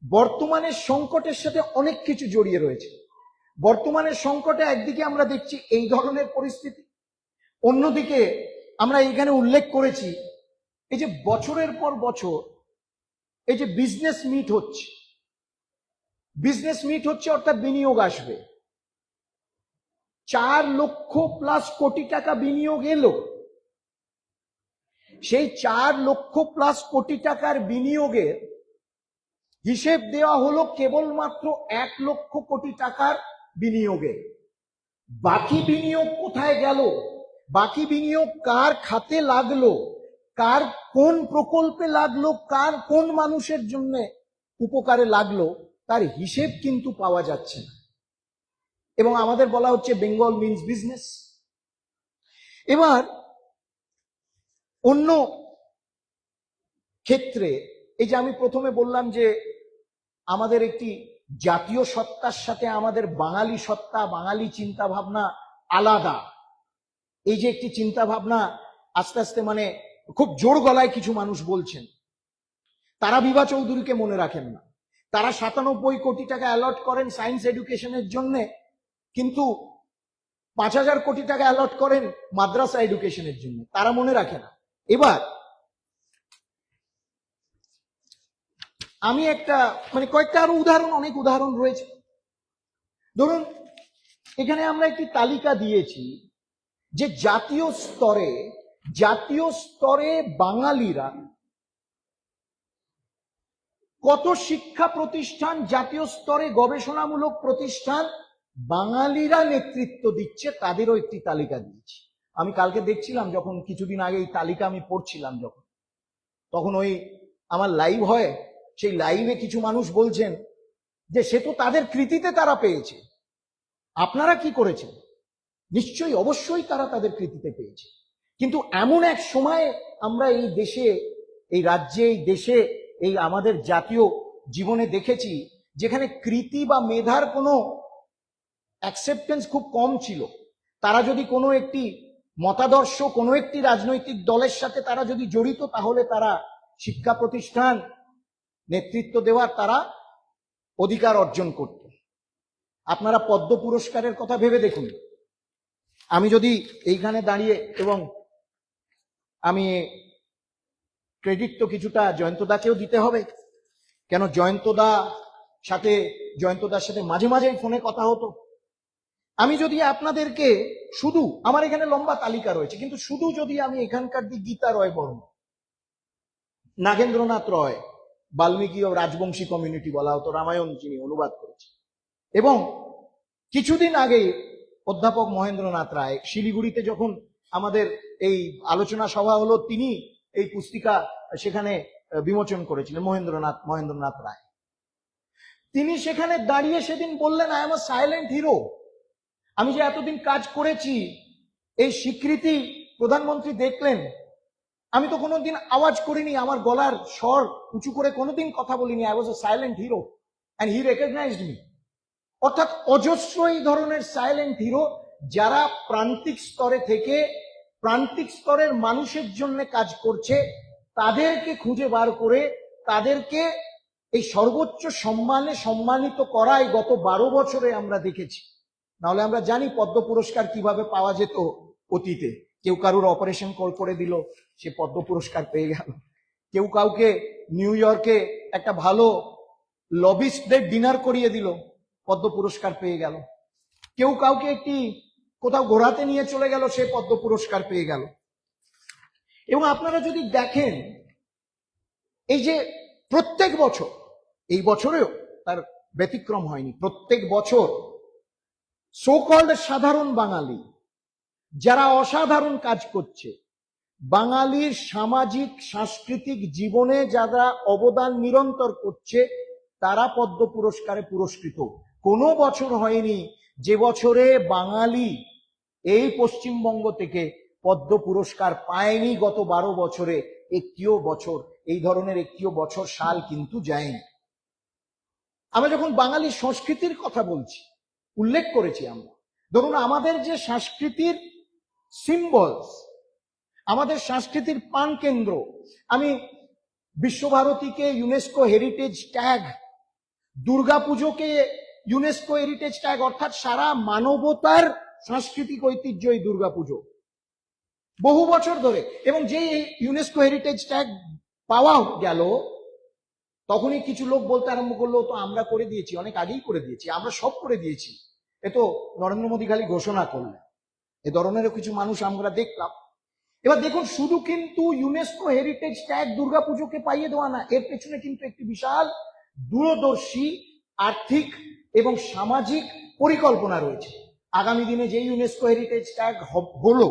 বর্তমানের সংকটের সাথে অনেক কিছু জড়িয়ে রয়েছে। বর্তমানের সংকটে একদিকে আমরা দেখছি এই ধরনের পরিস্থিতি, অন্যদিকে আমরা এখানে উল্লেখ করেছি এই যে বছরের পর বছর এই যে বিজনেস মিট হচ্ছে অর্থাৎ বিনিয়োগ আসবে। 4 লক্ষ প্লাস কোটি টাকা বিনিয়োগ এলো। সেই 4 লক্ষ প্লাস কোটি টাকার বিনিয়োগের হিসেব দেওয়া হলো কেবলমাত্র 1 লক্ষ কোটি টাকার বিনিয়োগে। বাকি বিনিয়োগ কোথায় গেল, বাকি বিনিয়োগ কার খাতে লাগলো, কার কোন প্রকল্পে লাগলো, কার কোন মানুষের জন্য উপকারে লাগলো, তার হিসেব কিন্তু পাওয়া যাচ্ছে না। এবং আমাদের বলা হচ্ছে বেঙ্গল মিন্স বিজনেস। এবার অন্য ক্ষেত্রে এই যে আমি প্রথমে বললাম যে আমাদের একটি জাতীয় সত্তার সাথে আমাদের বাঙালি সত্তা, বাঙালি চিন্তা ভাবনা আলাদা। এই যে একটি চিন্তা ভাবনা আস্তে আস্তে মানে খুব জোর গলায় কিছু মানুষ বলছেন, তারা বিভা চৌধুরীকে মনে রাখেন না। তারা 97 কোটি টাকা অ্যালট করেন সায়েন্স এডুকেশনের জন্য, কিন্তু 5,000 কোটি টাকা অ্যালট করেন মাদ্রাসা এডুকেশনের জন্য, তারা মনে রাখে না। এবার আমি একটা মানে কয়েকটা আরো উদাহরণ, অনেক উদাহরণ রয়েছে। ধরুন এখানে আমরা একটি তালিকা দিয়েছি যে জাতীয় স্তরে বাঙালিরা কত শিক্ষা প্রতিষ্ঠান, জাতীয় স্তরে গবেষণামূলক প্রতিষ্ঠান বাঙালিরা নেতৃত্ব দিচ্ছে, তাদেরও একটি তালিকা দিয়েছি। আমি কালকে দেখছিলাম, যখন কিছুদিন আগে এই তালিকা আমি পড়ছিলাম, তখন ওই আমার লাইভ হয়, সেই লাইভে কিছু মানুষ বলছেন যে সে তো তাদের কৃতিতে তারা পেয়েছে, আপনারা কি করেছেন? নিশ্চয়ই, অবশ্যই তারা তাদের কৃতিতে পেয়েছে। কিন্তু এমন এক সময় আমরা এই দেশে, এই রাজ্যে, এই দেশে, এই আমাদের জাতীয় জীবনে দেখেছি যেখানে কৃতি বা মেধার কোনো অ্যাকসেপ্টেন্স খুব কম ছিল। তারা যদি কোনো একটি মতাদর্শ, কোনো একটি রাজনৈতিক দলের সাথে তারা যদি জড়িত, তাহলে তারা শিক্ষা প্রতিষ্ঠান নেতৃত্ব দেওয়ার তারা অধিকার অর্জন করত। আপনারা পদ্ম পুরস্কারের কথা ভেবে দেখুন। আমি যদি এইখানে দাঁড়িয়ে, এবং আমি ক্রেডিট তো কিছুটা জয়ন্তদাকেও দিতে হবে, কেন জয়ন্তদার সাথে মাঝে মাঝে ফোনে কথা হতো। আমি যদি আপনাদেরকে শুধু, আমার এখানে লম্বা তালিকা রয়েছে, কিন্তু শুধু যদি আমি এখানকার দিক, গীতা রয় বর্মা, নাগেন্দ্রনাথ রয়, বাল্মীকি ও রাজবংশী কমিউনিটি বলা হতো, রামায়ণ যিনি অনুবাদ করেছেন, এবং কিছুদিন আগে অধ্যাপক মহেন্দ্রনাথ রায়, শিলিগুড়িতে যখন আমাদের এই আলোচনা সভা হলো, তিনি এই পুস্তিকা সেখানে বিমোচন করেছিলেন, মহেন্দ্রনাথ রায়। তিনি সেখানে দাঁড়িয়ে সেদিন বললেন, I am a silent hero. আমি যে এতদিন কাজ করেছি, এই স্বীকৃতি প্রধানমন্ত্রী দেখলেন, আমি তো কোনোদিন আওয়াজ করিনি, আমার গলার স্বর উঁচু করে কোনোদিন কথা বলিনি। I was a silent hero and he recognized me. অর্থাৎ অজস্র এই ধরনের সাইলেন্ট হিরো, যারা প্রান্তিক স্তরে থেকে প্রান্তিক স্তরের মানুষের জন্য কাজ করছে, তাদেরকে খুঁজে বার করে তাদেরকে এই সর্বোচ্চ সম্মানে সম্মানিত করাই গত 12 বছরে আমরা দেখেছি। নাহলে আমরা জানি পদ্ম পুরস্কার কিভাবে পাওয়া যেত অতীতে। কেউ কারুর অপারেশন করে দিল, সে পদ্ম পুরস্কার পেয়ে গেল। কেউ কাউকে নিউ ইয়র্কে একটা ভালো লবিস্টদের ডিনার করিয়ে দিল, পদ্ম পুরস্কার পেয়ে গেল। কেউ কাউকে একটি কোথাও ঘোরাতে নিয়ে চলে গেল, সে পদ্ম পুরস্কার পেয়ে গেল। এবং আপনারা যদি দেখেন এই যে প্রত্যেক বছর, এই বছরেও তার ব্যতিক্রম হয়নি, প্রত্যেক বছর সো কল্ড সাধারণ বাঙালি যারা অসাধারণ কাজ করছে, বাঙালির সামাজিক সাংস্কৃতিক জীবনে যারা অবদান নিরন্তর করছে, তারা পদ্ম পুরস্কারে পুরস্কৃত। কোনো বছর হয়নি যে বছরে বাঙালি এই পশ্চিমবঙ্গ থেকে পদ্ম পুরস্কার পায়নি। গত 12 বছরে একটিও বছর, এই ধরনের একটিও বছর সাল কিন্তু যায়নি। আমরা যখন বাঙালি সংস্কৃতির কথা বলছি, উল্লেখ করেছি আমরা, ধরুন আমাদের যে সংস্কৃতির সিম্বলস, আমাদের সংস্কৃতির প্রাণকেন্দ্র, আমি বিশ্বভারতীকে ইউনেস্কো হেরিটেজ ট্যাগ, দুর্গাপুজোকে ইউনেস্কো হেরিটেজ ট্যাগ, অর্থাৎ সারা মানবতার সাংস্কৃতিক ঐতিহ্য এই দুর্গাপুজো বহু বছর ধরে। এবং যে ইউনেস্কো হেরিটেজ ট্যাগ পাওয়া গেল, তখনই কিছু লোক বলতে আরম্ভ করলো, তো আমরা করে দিয়েছি, অনেক আগেই করে দিয়েছি, আমরা সব করে দিয়েছি, এ তো নরেন্দ্র মোদী খালি ঘোষণা করলেন। এ ধরনেরও কিছু মানুষ আমরা দেখলাম। এবার দেখুন, শুধু কিন্তু ইউনেস্কো হেরিটেজ ট্যাগ দুর্গাপুজোকে পাইয়ে দেওয়া না, এর পেছনে কিন্তু একটি বিশাল দূরদর্শী আর্থিক এবং সামাজিক পরিকল্পনা রয়েছে। আগামী দিনে যে ইউনেস্কো হেরিটেজ ট্যাগ হলো,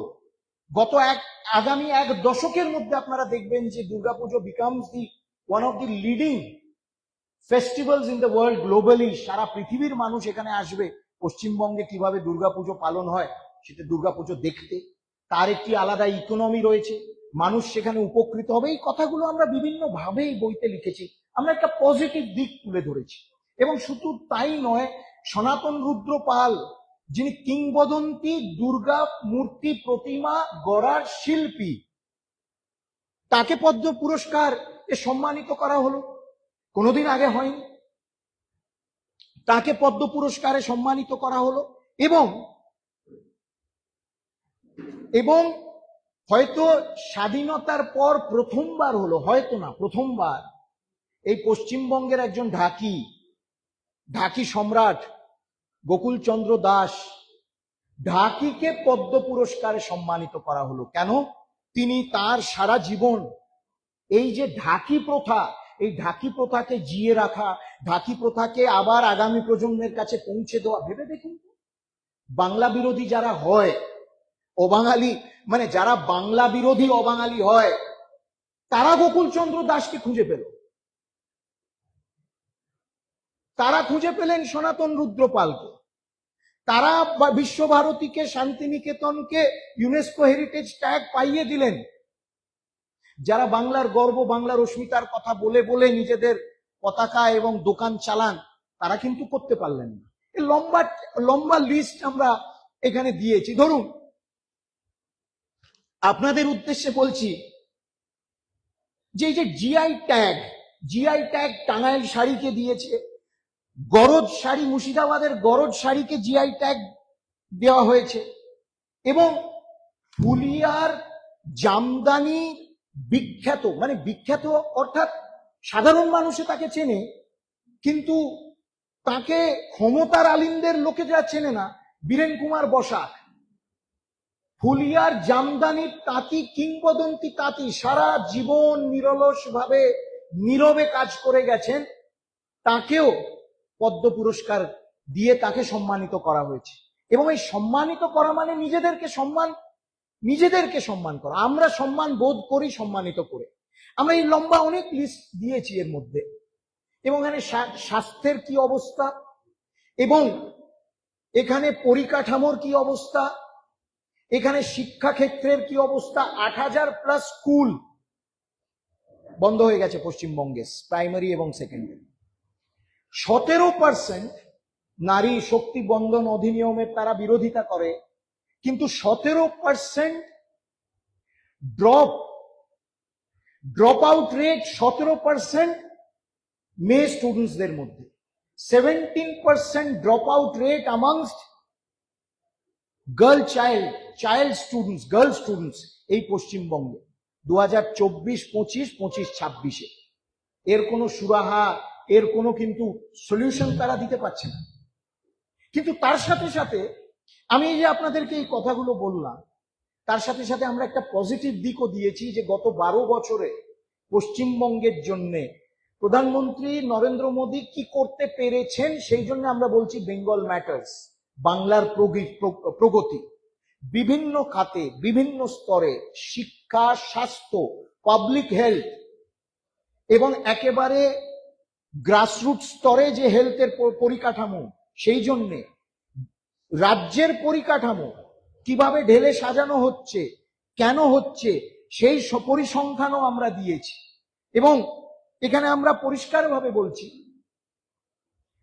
আগামী 1 দশকের মধ্যে আপনারা দেখবেন যে Durga Pujo becomes the one of the leading festivals in the world globally. সারা পৃথিবীর মানুষ এখানে আসবে পশ্চিমবঙ্গে কিভাবে দুর্গাপুজো পালন হয় সেটা দুর্গাপুজো দেখতে। তার একটি আলাদা ইকোনমি রয়েছে, মানুষ সেখানে উপকৃত হবে। এই কথাগুলো আমরা বিভিন্ন ভাবে এই বইতে লিখেছি, আমরা একটা পজিটিভ দিক তুলে ধরেছি। এবং শুধু তাই নয়, সনাতন রুদ্র পাল, যিনি কিংবদন্তি দুর্গা মূর্তি প্রতিমা গড়ার শিল্পী, তাকে পদ্ম পুরস্কার সম্মানিত করা হলো, কোনোদিন আগে হয়নি। তাকে পদ্ম পুরস্কারে সম্মানিত করা হলো। এবং হয়তো স্বাধীনতার পর প্রথমবার হলো, হয়তো না প্রথমবার, এই পশ্চিমবঙ্গের একজন ঢাকি সম্রাট গোকুলচন্দ্র দাস, ঢাকিকে পদ্ম পুরস্কারে সম্মানিত করা হলো। কেন? তিনি তার সারা জীবন এই যে ঢাকি প্রথা, এই ঢাকি প্রথাকে জিয়ে রাখা, ঢাকি প্রথাকে আবার আগামী প্রজন্মের কাছে পৌঁছে দেওয়া। ভেবে দেখুন, বাংলা বিরোধী যারা হয়, অবাঙালি, মানে যারা বাংলা বিরোধী অবাঙালি হয়, তারা গোকুলচন্দ্র দাসকে খুঁজে পেল, তারা খুঁজে পেলেন সনাতন রুদ্রপালকে, তারা বিশ্বভারতীকে, শান্তিনিকেতনকে ইউনেস্কো হেরিটেজ ট্যাগ পাইয়ে দিলেন। যারা বাংলার গর্ব, বাংলার অস্মিতার কথা বলে বলে নিজেদের পতাকা এবং দোকান চালান, তারা কিন্তু করতে পারলেন না। এই লম্বা লম্বা লিস্ট আমরা এখানে দিয়েছি। ধরুন, আপনাদের উদ্দেশ্যে বলছি যে এই যে জিআই ট্যাগ টাঙ্গাইল শাড়িকে দিয়েছে, গরজ শাড়ি, মুর্শিদাবাদের গরজ শাড়িকে জিআই ট্যাগ দেওয়া হয়েছে, এবং ফুলিয়ার জামদানি বিখ্যাত, মানে বিখ্যাত অর্থাৎ সাধারণ মানুষে তাকে চেনে, কিন্তু তাকে ক্ষমতার আলিমদের লোকেরা চেনে না, বীরেন কুমার বসাক, ফুলিয়ার জামদানির তাঁতি, কিংবদন্তি তাঁতি, সারা জীবন নিরলস ভাবে নীরবে কাজ করে গেছেন, তাকেও পদ্ম পুরস্কার দিয়ে তাকে সম্মানিত করা হয়েছে। এবং এই সম্মানিত করা মানে নিজেদেরকে সম্মান করা। আমরা সম্মান বোধ করি সম্মানিত করে। আমরা এই লম্বা অনেক লিস্ট দিয়েছি এর মধ্যে। এবং এখানে স্বাস্থ্যের কি অবস্থা, এবং এখানে পরিকাঠামোর কি অবস্থা, এখানে শিক্ষাক্ষেত্রের কি অবস্থা। 8000+ স্কুল বন্ধ হয়ে গেছে পশ্চিমবঙ্গে, প্রাইমারি এবং সেকেন্ডারি। 17% নারী শক্তি বন্ধন অধিনিয়মের তারা বিরোধিতা করে, কিন্তু 17% ড্রপ আউট রেট, 17% মেয়ে স্টুডেন্টসদের মধ্যে, 17% drop out rate amongst girl students এই পশ্চিমবঙ্গে 2024, 25, 26, 26। এর কোনো সুরাহা, এর কোনো কিন্তু সলিউশন তারা দিতে পারছে না। কিন্তু তার সাথে সাথে আমি এই যে আপনাদেরকে এই কথাগুলো বললাম, তার সাথে সাথে আমরা একটা পজিটিভ দিকও দিয়েছি, যে গত 12 বছরে পশ্চিমবঙ্গের জন্য প্রধানমন্ত্রী নরেন্দ্র মোদী কি করতে পেরেছেন, সেই জন্য আমরা বলছি বেঙ্গল ম্যাটার্স। বাংলার প্রগতি বিভিন্ন খাতে, বিভিন্ন স্তরে, শিক্ষা, স্বাস্থ্য, পাবলিক হেলথ এবং একেবারে গ্রাসরুট স্তরে যে হেলথের পরিকাঠামো, সেই জন্যে রাজ্যের পরিকাঠামো কিভাবে ঢেলে সাজানো হচ্ছে, কেন হচ্ছে, সেই পরিসংখ্যানও আমরা দিয়েছি। এবং এখানে আমরা পরিষ্কারভাবে বলছি,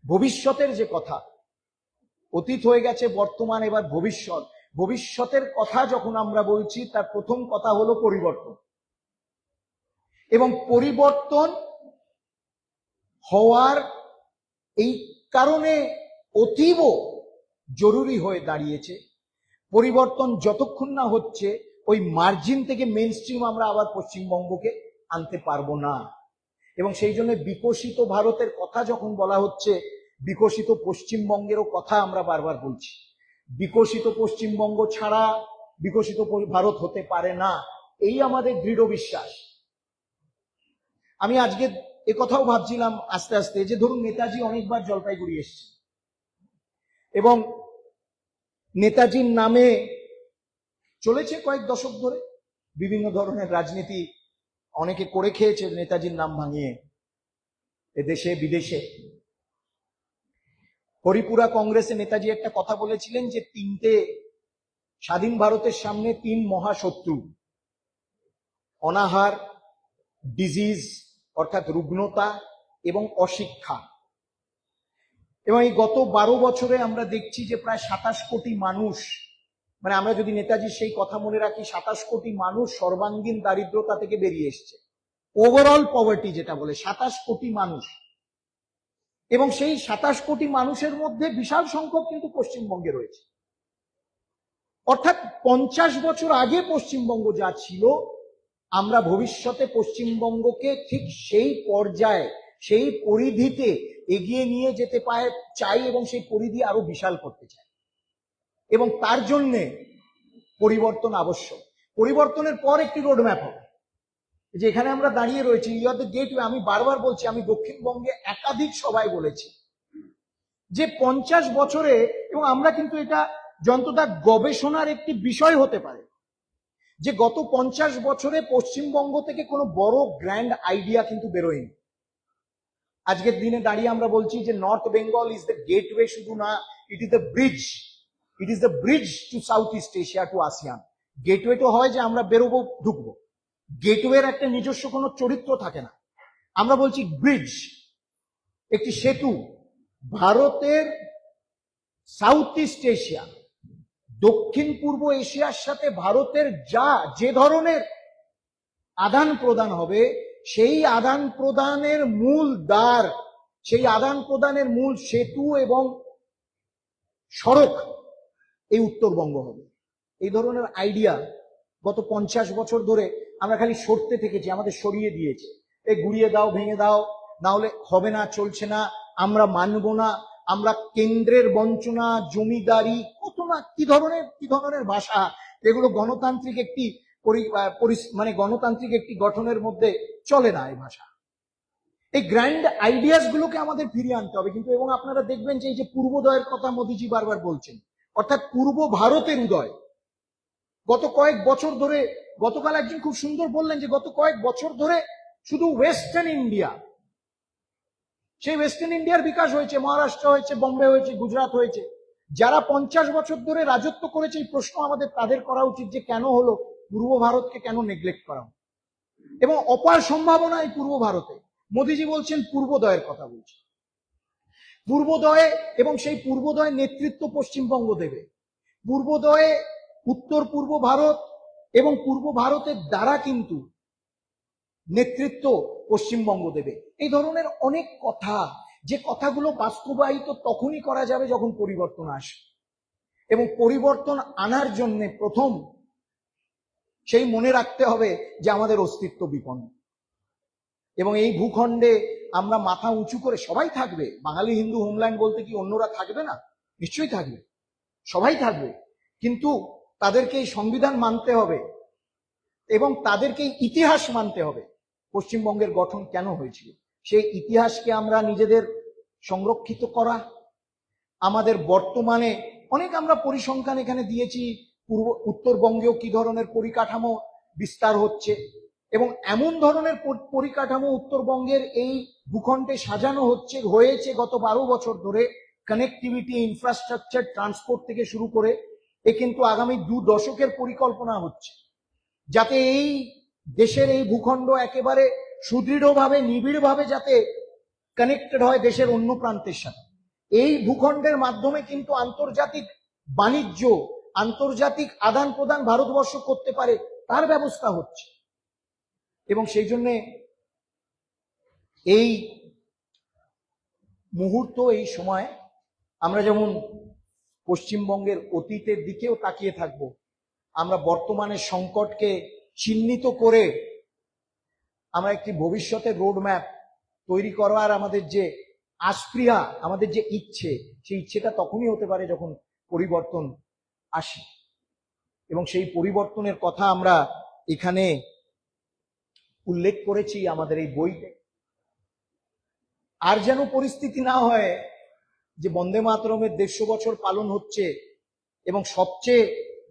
ভবিষ্যতের যে কথা, অতীত হয়ে গেছে, বর্তমান, এবার ভবিষ্যৎ। ভবিষ্যতের কথা যখন আমরা বলছি, তার প্রথম কথা হলো পরিবর্তন। এবং পরিবর্তন হওয়ার এই কারণে অতীব জরুরি হয়ে দাঁড়িয়েছে। পরিবর্তন যতক্ষণ না হচ্ছে, ওই মার্জিন থেকে মেইন স্ট্রিম আমরা আবার পশ্চিমবঙ্গকে আনতে পারবো না। এবং সেই জন্য বিকশিত ভারতের কথা যখন বলা হচ্ছে, বিকশিত পশ্চিমবঙ্গেরও কথা আমরা বারবার বলছি। বিকশিত পশ্চিমবঙ্গ ছাড়া বিকশিত ভারত হতে পারে না, এই আমাদের দৃঢ় বিশ্বাস। আমি আজকে কথাও ভাবছিলাম আস্তে আস্তে, যে ধরুন নেতাজি অনেকবার জলপাইগুড়ি এসছে এবং নেতাজির নামে চলেছে কয়েক দশক ধরে বিভিন্ন ধরনের রাজনীতি, অনেকে করে খেয়েছে নেতাজির নাম ভাঙিয়ে, এদেশে বিদেশে। হরিপুরা কংগ্রেসে নেতাজি একটা কথা বলেছিলেন যে তিনটে স্বাধীন ভারতের সামনে তিন মহাশত্রু, অনাহার, ডিজিজ অর্থাৎ রুগ্নতা এবং অশিক্ষা। এবং এই গত 12 বছরে আমরা দেখছি যে প্রায় 27 কোটি মানুষ, মানে আমরা যদি নেতাজির সেই কথা মনে রাখি, 27 কোটি মানুষ সর্বাঙ্গীন দারিদ্রতা থেকে বেরিয়ে এসছে। ওভারঅল পভার্টি যেটা বলে, 27 কোটি মানুষ। এবং সেই 27 কোটি মানুষের মধ্যে বিশাল সংখ্যক কিন্তু পশ্চিমবঙ্গে রয়েছে। অর্থাৎ 50 বছর আগে পশ্চিমবঙ্গ যা ছিল, আমরা ভবিষ্যতে পশ্চিমবঙ্গকে ঠিক সেই পর্যায়ে, সেই পরিধিতে এগিয়ে নিয়ে যেতে চাই এবং সেই পরিধি আরো বিশাল করতে চাই। এবং তার জন্যে পরিবর্তন আবশ্যক। পরিবর্তনের পর একটি রোডম্যাপ হবে। যে এখানে আমরা দাঁড়িয়ে রয়েছি, ইউ আর দ্য গেটওয়ে। আমি বারবার বলছি, আমি দক্ষিণবঙ্গে একাধিক সভায় বলেছি যে 50 বছরে, এবং আমরা কিন্তু এটা যন্ত্রটা গবেষণার একটি বিষয় হতে পারে, যে গত 50 বছরে পশ্চিমবঙ্গ থেকে কোনো বড় গ্র্যান্ড আইডিয়া কিন্তু বেরোয়নি। আজকের দিনে দাঁড়িয়ে আমরা বলছি যে North Bengal is the gateway, শুধু না, it is the bridge, it is the bridge to South East Asia, to ASEAN. Gateway তো হয় যে আমরা বেরোবো, ঢুকবো, গেটওয়ের একটা নিজস্ব কোনো চরিত্র থাকে না। আমরা বলছি ব্রিজ, একটি সেতু, ভারতের সাউথ ইস্ট এশিয়া, দক্ষিণ পূর্ব এশিয়ার সাথে ভারতের যে ধরনের আদান প্রদান হবে, সেই আদান প্রদানের মূল দ্বার, সেই আদান প্রদানের মূল সেতু এবং সড়ক এই উত্তরবঙ্গ হবে। এই ধরনের আইডিয়া গত 50 বছর ধরে আমরা খালি সরতে থেকেছি, আমাদের সরিয়ে দিয়েছে। এই গুড়িয়ে দাও, ভেঙে দাও, না হলে হবে না, চলছে না, আমরা মানব না, আমরা কেন্দ্রের বঞ্চনা, জমিদারি, কত না কি ধরনের ভাষা, এগুলো গণতান্ত্রিক একটি গণতান্ত্রিক একটি গঠনের মধ্যে চলে না এই ভাষা। এই গ্র্যান্ড আইডিয়াস গুলোকে আমাদের ফিরিয়ে আনতে হবে। কিন্তু এবং আপনারা দেখবেন যে এই যে পূর্বোদয়ের কথা মোদিজি বারবার বলছেন, অর্থাৎ পূর্ব ভারতের উদয়, গত কয়েক বছর ধরে, গতকাল একজন খুব সুন্দর বললেন যে গত কয়েক বছর ধরে শুধু ওয়েস্টার্ন ইন্ডিয়া, সেই ওয়েস্টার্ন ইন্ডিয়ার বিকাশ হয়েছে, মহারাষ্ট্র হয়েছে, বম্বে হয়েছে, গুজরাট হয়েছে। যারা 50 বছর ধরে রাজত্ব করেছে, এই প্রশ্ন আমাদের তাদের করা উচিত যে কেন হলো, পূর্ব ভারতকে কেন নেগলেক্ট করা হলো। এবং অপার সম্ভাবনা এই পূর্ব ভারতে। মোদিজি বলছেন পূর্বোদয়ের কথা বলছেন, পূর্বোদয়, এবং সেই পূর্বোদয় নেতৃত্ব পশ্চিমবঙ্গ দেবে। পূর্বোদয়ে উত্তর পূর্ব ভারত এবং পূর্ব ভারতের দ্বারা কিন্তু নেতৃত্ব পশ্চিমবঙ্গ দেবে। এই ধরনের অনেক কথা, যে কথাগুলো বাস্তবায়িত তখনই করা যাবে যখন পরিবর্তন আসে। এবং পরিবর্তন আনার জন্য প্রথম সেই মনে রাখতে হবে যে আমাদের অস্তিত্ব বিপন্ন। এবং এই ভূখণ্ডে আমরা মাথা উঁচু করে, সবাই থাকবে, বাঙালি হিন্দু হোমল্যান্ড বলতে কি অন্যরা থাকবে না? নিশ্চয়ই থাকবে, সবাই থাকবে, কিন্তু তাদেরকে এই সংবিধান মানতে হবে এবং তাদেরকে ইতিহাস মানতে হবে। পশ্চিমবঙ্গের গঠন কেন হয়েছিল, সেই ইতিহাসকে আমরা নিজেদের সংরক্ষিত করা, আমাদের বর্তমানে অনেক আমরা পরিসংখ্যান এখানে দিয়েছি, উত্তরবঙ্গেও কি ধরনের পরিকাঠামো বিস্তার হচ্ছে এবং এমন ধরনের পরিকাঠামো উত্তরবঙ্গের এই ভূখণ্ডে সাজানো হয়েছে গত 12 বছর ধরে, কানেক্টিভিটি, ইনফ্রাস্ট্রাকচার, ট্রান্সপোর্ট থেকে শুরু করে কিন্তু আগামী 2 দশকের পরিকল্পনা হচ্ছে যাতে এই দেশের এই ভূখণ্ড একেবারে সুদৃঢ়ভাবে, নিবিড়ভাবে যাতে কানেক্টেড হয় দেশের অন্য প্রান্তের সাথে। এই ভূখণ্ডের মাধ্যমে কিন্তু আন্তর্জাতিক বাণিজ্য, আন্তর্জাতিক আদান প্রদান ভারতবর্ষ করতে পারে, তার ব্যবস্থা হচ্ছে। এবং সেই জন্য এই মুহূর্ত, এই সময় আমরা যেমন পশ্চিমবঙ্গের অতীতের দিকেও তাকিয়ে থাকব, আমরা বর্তমানের সংকটকে চিহ্নিত করে আমরা একটি ভবিষ্যতের রোডম্যাপ তৈরি করার আমাদের যে আস্পৃহা, আমাদের যে ইচ্ছে, সেই ইচ্ছেটা তখনই হতে পারে যখন পরিবর্তন আসে। এবং সেই পরিবর্তনের কথা আমরা এখানে উল্লেখ করেছি আমাদের এই বইতে। আর যেন পরিস্থিতি না হয় যে বন্দে মাতরমের 150 বছর পালন হচ্ছে এবং সবচেয়ে,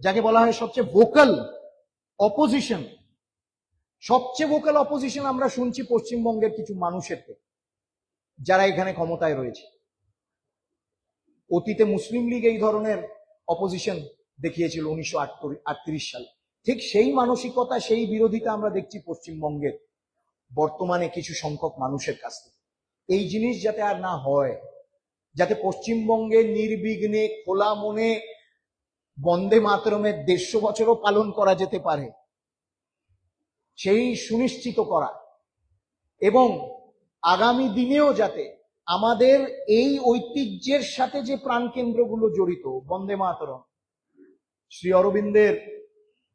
যাকে বলা হয় সবচেয়ে ভোকাল অপোজিশন, আমরা শুনছি পশ্চিমবঙ্গের কিছু মানুষের থেকে, যারা এখানে ক্ষমতায় রয়েছে। অতীতে মুসলিম লীগ এই ধরনের অপোজিশন দেখিয়েছিল 1938 সালে। ঠিক সেই মানসিকতা, সেই বিরোধিতা আমরা দেখছি পশ্চিমবঙ্গের বর্তমানে কিছু সংখ্যক মানুষের কাছ থেকে। এই জিনিস যাতে আর না হয়, যাতে পশ্চিমবঙ্গে নির্বিঘ্নে খোলা মনে বন্দে মাতরমের 150 বছরও পালন করা যেতে পারে, সেই সুনিশ্চিত করা। এবং আগামী দিনেও যাতে আমাদের এই ঐতিহ্যের সাথে যে প্রাণকেন্দ্রগুলো জড়িত, বন্দে মাতরম, শ্রী অরবিন্দের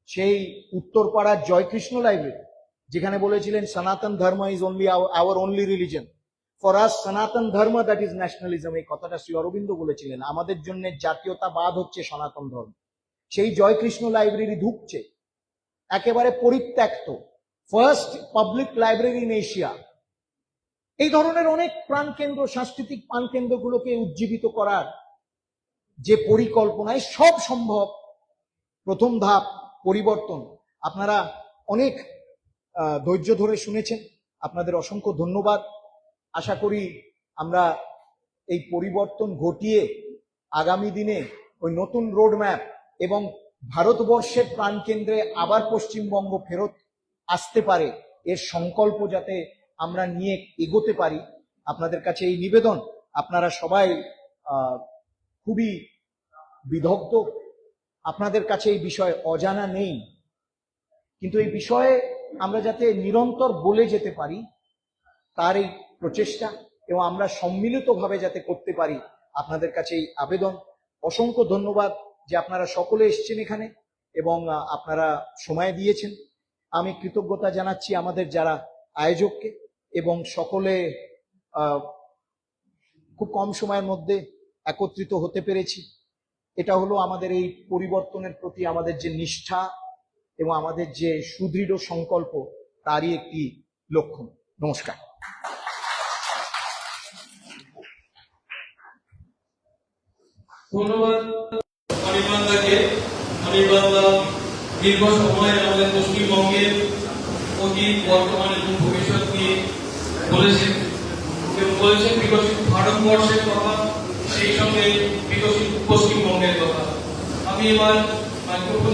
সেই উত্তরপাড়ার জয়কৃষ্ণ লাইব্রেরি, যেখানে বলেছিলেন সনাতন ধর্ম is only hour only religion, for us সনাতন ধর্ম দ্যাট ইজ ন্যাশনালিজম। এই কথাটা শ্রী অরবিন্দ বলেছিলেন, আমাদের জন্য জাতীয়তাবাদ হচ্ছে সনাতন ধর্ম। সেই জয়কৃষ্ণ লাইব্রেরি ঢুকছে, একেবারে পরিত্যক্ত, first public library in Asia. এই ধরনের অনেক প্রাণকেন্দ্র, সাংস্কৃতিক প্রাণকেন্দ্রগুলোকে উজ্জীবিত করার যে পরিকল্পনায় সব সম্ভব। প্রথম ধাপ পরিবর্তন। আপনারা অনেক ধৈর্য ধরে শুনেছেন, আপনাদের অসংখ্য ধন্যবাদ। আশা করি আমরা এই পরিবর্তন ঘটিয়ে আগামী দিনে ওই নতুন রোডম্যাপ এবং ভারতবর্ষের প্রাণকেন্দ্রে আবার পশ্চিমবঙ্গ ফেরত আসতে পারে, এর সংকল্প যাতে আমরা নিয়ে এগোতে পারি। আপনাদের কাছে এই নিবেদন, আপনারা সবাই খুবই বিদগ্ধ, আপনাদের কাছে এই বিষয় অজানা নেই, কিন্তু এই বিষয়ে আমরা যাতে নিরন্তর বলে যেতে পারি তার এই প্রচেষ্টা, এবং আমরা সম্মিলিতভাবে যাতে করতে পারি, আপনাদের কাছে এই আবেদন। অসংখ্য ধন্যবাদ যে আপনারা সকলে এসেছেন এখানে এবং আপনারা সময় দিয়েছেন। আমি কৃতজ্ঞতা জানাচ্ছি আমাদের যারা আয়োজককে, এবং সকলে খুব কম সময়ের মধ্যে একত্রিত হতে পেরেছি। এটা হলো আমাদের এই পরিবর্তনের প্রতি আমাদের যে নিষ্ঠা এবং আমাদের যে সুদৃঢ় সংকল্প, তারই একটি লক্ষণ। নমস্কার। ধন্যবাদ অনির্বাণদাকে। অনির্বাণদা দীর্ঘ সময় আমাদের পশ্চিমবঙ্গের অতীত, বর্তমান এবং ভবিষ্যৎ নিয়ে বলেছেন এবং বলেছেন বিকশিত ভারতবর্ষের কথা, সেই সঙ্গে বিকশিত পশ্চিমবঙ্গের কথা। আমি এবার মাইক্রোফোন